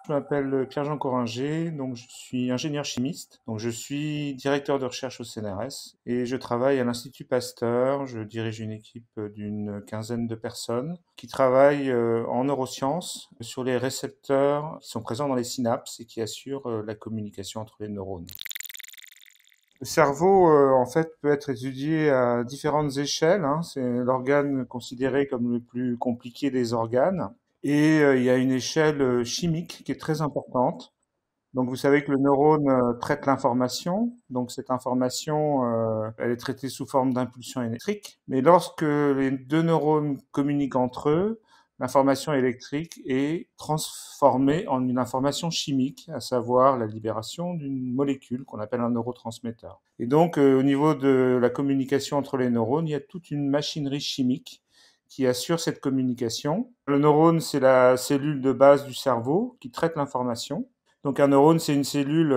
Je m'appelle Pierre-Jean Coringer, donc je suis ingénieur chimiste, donc je suis directeur de recherche au CNRS et je travaille à l'Institut Pasteur. Je dirige une équipe d'une quinzaine de personnes qui travaillent en neurosciences sur les récepteurs qui sont présents dans les synapses et qui assurent la communication entre les neurones. Le cerveau, en fait, peut être étudié à différentes échelles, hein. C'est l'organe considéré comme le plus compliqué des organes. Et il y a une échelle chimique qui est très importante. Donc vous savez que le neurone traite l'information. Donc cette information, elle est traitée sous forme d'impulsion électrique. Mais lorsque les deux neurones communiquent entre eux, l'information électrique est transformée en une information chimique, à savoir la libération d'une molécule qu'on appelle un neurotransmetteur. Et donc au niveau de la communication entre les neurones, il y a toute une machinerie chimique qui assure cette communication. Le neurone, c'est la cellule de base du cerveau qui traite l'information. Donc un neurone, c'est une cellule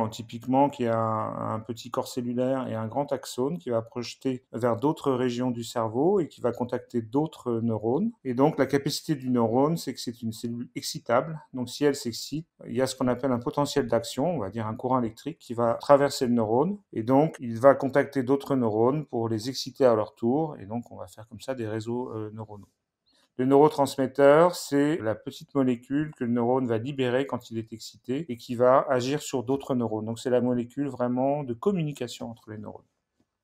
typiquement qui a un petit corps cellulaire et un grand axone qui va projeter vers d'autres régions du cerveau et qui va contacter d'autres neurones. Et donc la capacité du neurone, c'est que c'est une cellule excitable. Donc si elle s'excite, il y a ce qu'on appelle un potentiel d'action, on va dire un courant électrique qui va traverser le neurone. Et donc il va contacter d'autres neurones pour les exciter à leur tour. Et donc on va faire comme ça des réseaux neuronaux. Le neurotransmetteur, c'est la petite molécule que le neurone va libérer quand il est excité et qui va agir sur d'autres neurones. Donc c'est la molécule vraiment de communication entre les neurones.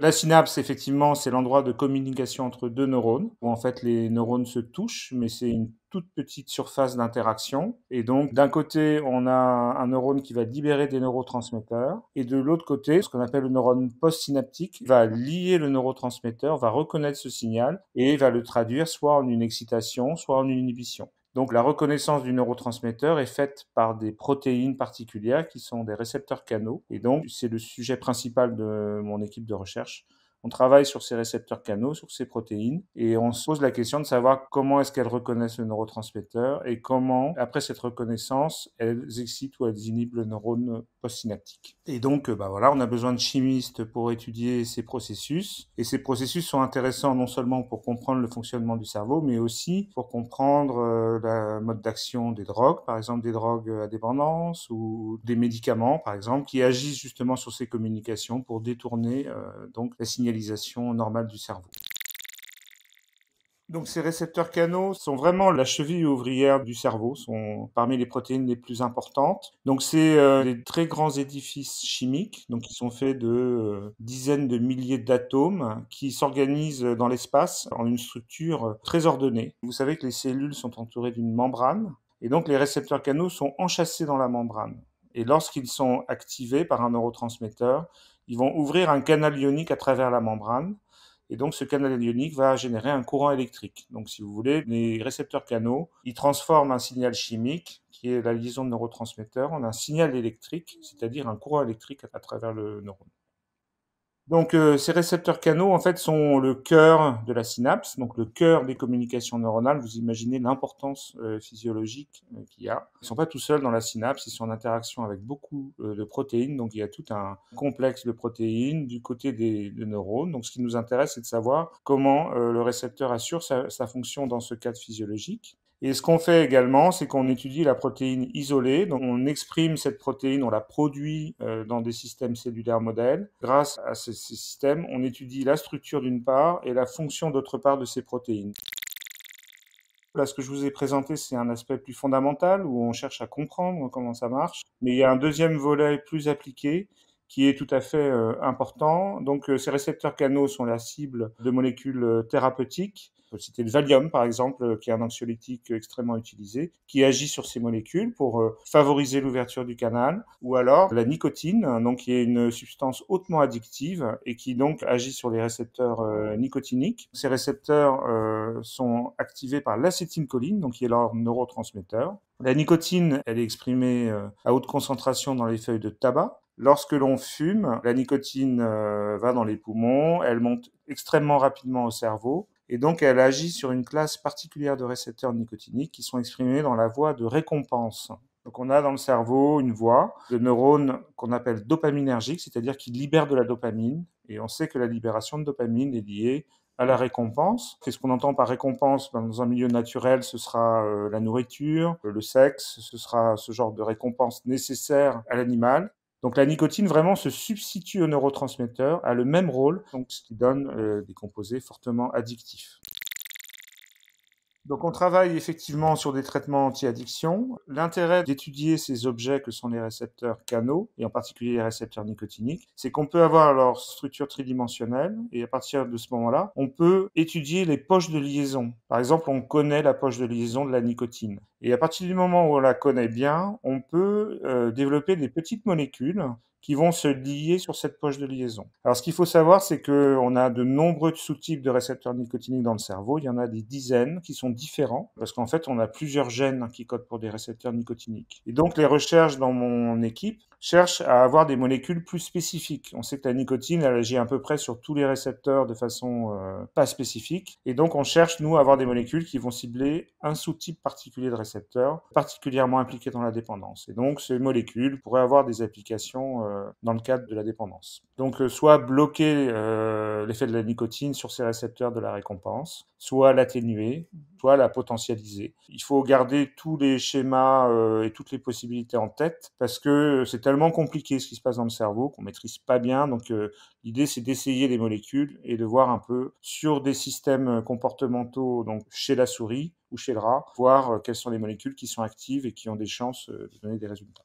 La synapse, effectivement, c'est l'endroit de communication entre deux neurones, où en fait les neurones se touchent, mais c'est une toute petite surface d'interaction. Et donc, d'un côté, on a un neurone qui va libérer des neurotransmetteurs, et de l'autre côté, ce qu'on appelle le neurone postsynaptique va lier le neurotransmetteur, va reconnaître ce signal, et va le traduire soit en une excitation, soit en une inhibition. Donc la reconnaissance du neurotransmetteur est faite par des protéines particulières qui sont des récepteurs canaux. Et donc c'est le sujet principal de mon équipe de recherche. On travaille sur ces récepteurs canaux, sur ces protéines, et on se pose la question de savoir comment est-ce qu'elles reconnaissent le neurotransmetteur et comment, après cette reconnaissance, elles excitent ou elles inhibent le neurone postsynaptique. Et donc, bah voilà, on a besoin de chimistes pour étudier ces processus. Et ces processus sont intéressants non seulement pour comprendre le fonctionnement du cerveau, mais aussi pour comprendre le mode d'action des drogues, par exemple des drogues à dépendance ou des médicaments, par exemple, qui agissent justement sur ces communications pour détourner donc la signalisation normale du cerveau. Donc ces récepteurs canaux sont vraiment la cheville ouvrière du cerveau, sont parmi les protéines les plus importantes. Donc c'est des très grands édifices chimiques, donc qui sont faits de dizaines de milliers d'atomes qui s'organisent dans l'espace en une structure très ordonnée. Vous savez que les cellules sont entourées d'une membrane, et donc les récepteurs canaux sont enchâssés dans la membrane. Et lorsqu'ils sont activés par un neurotransmetteur, ils vont ouvrir un canal ionique à travers la membrane. Et donc, ce canal ionique va générer un courant électrique. Donc, si vous voulez, les récepteurs canaux, ils transforment un signal chimique, qui est la liaison de neurotransmetteurs, en un signal électrique, c'est-à-dire un courant électrique à travers le neurone. Donc, ces récepteurs canaux, en fait, sont le cœur de la synapse, donc le cœur des communications neuronales. Vous imaginez l'importance physiologique qu'il y a. Ils ne sont pas tout seuls dans la synapse, ils sont en interaction avec beaucoup de protéines. Donc, il y a tout un complexe de protéines du côté des neurones. Donc, ce qui nous intéresse, c'est de savoir comment le récepteur assure sa fonction dans ce cadre physiologique. Et ce qu'on fait également, c'est qu'on étudie la protéine isolée. Donc, on exprime cette protéine, on la produit dans des systèmes cellulaires modèles. Grâce à ces systèmes, on étudie la structure d'une part et la fonction d'autre part de ces protéines. Là, ce que je vous ai présenté, c'est un aspect plus fondamental où on cherche à comprendre comment ça marche. Mais il y a un deuxième volet plus appliqué qui est tout à fait important. Donc, ces récepteurs canaux sont la cible de molécules thérapeutiques. On peut citer le Valium, par exemple, qui est un anxiolytique extrêmement utilisé, qui agit sur ces molécules pour favoriser l'ouverture du canal. Ou alors la nicotine, donc qui est une substance hautement addictive et qui donc agit sur les récepteurs nicotiniques. Ces récepteurs sont activés par l'acétylcholine, donc qui est leur neurotransmetteur. La nicotine, elle est exprimée à haute concentration dans les feuilles de tabac. Lorsque l'on fume, la nicotine va dans les poumons, elle monte extrêmement rapidement au cerveau et donc elle agit sur une classe particulière de récepteurs nicotiniques qui sont exprimés dans la voie de récompense. Donc on a dans le cerveau une voie de neurones qu'on appelle dopaminergiques, c'est-à-dire qui libèrent de la dopamine, et on sait que la libération de dopamine est liée à la récompense. Qu'est-ce qu'on entend par récompense? Dans un milieu naturel, ce sera la nourriture, le sexe, ce sera ce genre de récompense nécessaire à l'animal. Donc la nicotine vraiment se substitue au neurotransmetteur, a le même rôle, donc ce qui donne des composés fortement addictifs. Donc on travaille effectivement sur des traitements anti-addiction. L'intérêt d'étudier ces objets que sont les récepteurs canaux, et en particulier les récepteurs nicotiniques, c'est qu'on peut avoir leur structure tridimensionnelle, et à partir de ce moment-là, on peut étudier les poches de liaison. Par exemple, on connaît la poche de liaison de la nicotine. Et à partir du moment où on la connaît bien, on peut développer des petites molécules qui vont se lier sur cette poche de liaison. Alors, ce qu'il faut savoir, c'est qu'on a de nombreux sous-types de récepteurs nicotiniques dans le cerveau. Il y en a des dizaines qui sont différents, parce qu'en fait, on a plusieurs gènes qui codent pour des récepteurs nicotiniques. Et donc, les recherches dans mon équipe cherchent à avoir des molécules plus spécifiques. On sait que la nicotine, elle agit à peu près sur tous les récepteurs de façon pas spécifique. Et donc, on cherche, nous, à avoir des molécules qui vont cibler un sous-type particulier de récepteurs, particulièrement impliqués dans la dépendance. Et donc, ces molécules pourraient avoir des applications dans le cadre de la dépendance. Donc, soit bloquer l'effet de la nicotine sur ces récepteurs de la récompense, soit l'atténuer, soit la potentialiser. Il faut garder tous les schémas et toutes les possibilités en tête parce que c'est tellement compliqué ce qui se passe dans le cerveau qu'on maîtrise pas bien. Donc, l'idée, c'est d'essayer les molécules et de voir un peu sur des systèmes comportementaux, donc chez la souris ou chez le rat, voir quelles sont les molécules qui sont actives et qui ont des chances de donner des résultats.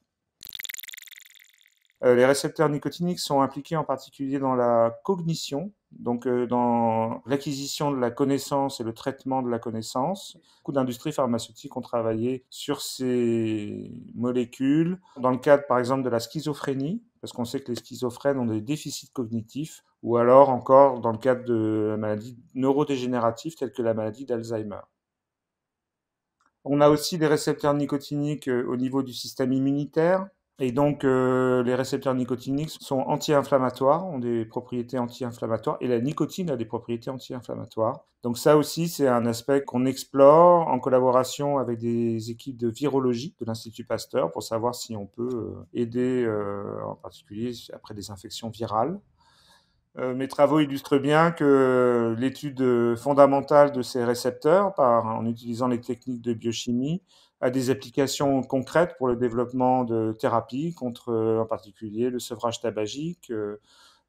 Les récepteurs nicotiniques sont impliqués en particulier dans la cognition, donc dans l'acquisition de la connaissance et le traitement de la connaissance. Beaucoup d'industries pharmaceutiques ont travaillé sur ces molécules dans le cadre par exemple de la schizophrénie, parce qu'on sait que les schizophrènes ont des déficits cognitifs, ou alors encore dans le cadre de maladies neurodégénératives telles que la maladie d'Alzheimer. On a aussi des récepteurs nicotiniques au niveau du système immunitaire. Et donc, les récepteurs nicotiniques sont anti-inflammatoires, ont des propriétés anti-inflammatoires, et la nicotine a des propriétés anti-inflammatoires. Donc ça aussi, c'est un aspect qu'on explore en collaboration avec des équipes de virologie de l'Institut Pasteur pour savoir si on peut aider, en particulier après des infections virales. Mes travaux illustrent bien que l'étude fondamentale de ces récepteurs, en utilisant les techniques de biochimie, a des applications concrètes pour le développement de thérapies contre, en particulier, le sevrage tabagique,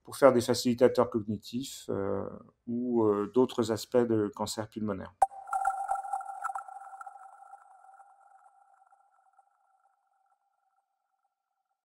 pour faire des facilitateurs cognitifs ou d'autres aspects de cancer pulmonaire.